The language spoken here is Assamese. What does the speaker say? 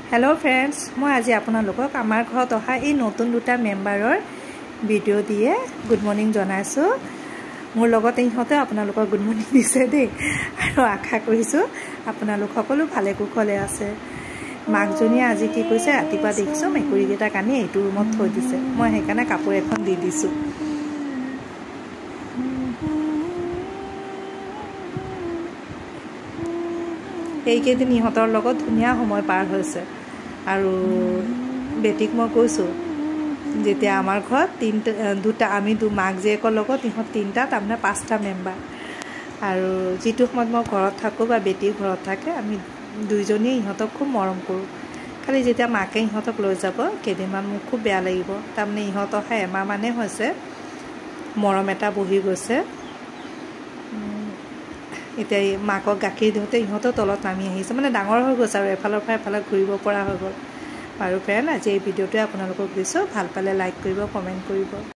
हेलो फ्रेंड्स मैं आज आपनालोকক आमार घरत अहा ए नतुन दुटा मेम्बारर भिडिओ दिए गुड मर्निंग जनाइছো मोर लगते इहते आपनालोকক गुड मर्निंग दिसे दे आरो आशा करिছো आपनालोक सकलो भाले कुशले आछे माकजनिये আজি কি কৈছে ৰাতিপুৱা দেখিছো মেকুৰীকেইটা কানি এইটো ৰুমত থৈ দিছে মই হেকানে কাপোৰ এখন দি দিছো এইকেইদিন ইহঁতৰ লগত ধুনীয়া সময় পাৰ হৈছে আৰু বেটিক মই কৈছো যেতিয়া আমাৰ ঘৰত দুটা আমি মাক জীয়েকৰ লগত ইহঁত তিনটা তাৰমানে পাঁচটা মেম্বাৰ আৰু যেটো সময়ত মই ঘৰত থাকো বা বেটি ঘৰত থাকে আমি দুইজনী ইহঁতক খুব মৰম কৰো খালি যেতিয়া মাকে ইহঁতক লৈ যাব কেদিনমান মোক খুব বেয়া লাগিব তাৰমানে ইহঁত অহা এমাহ মানে হৈছে মৰম এটা বহি গৈছে এতিয়া মাকক গাখীৰ দিওঁতে ইহঁতো তলত নামি আহিছে মানে ডাঙৰ হৈ গৈছে আৰু এফালৰ পৰা এফালে ঘূৰিব পৰা হৈ গ'ল আৰু ফ্ৰেণ্ড আজি এই ভিডিঅ'টো আপোনালোকক দিছো ভাল পালে লাইক কৰিব কমেন্ট কৰিব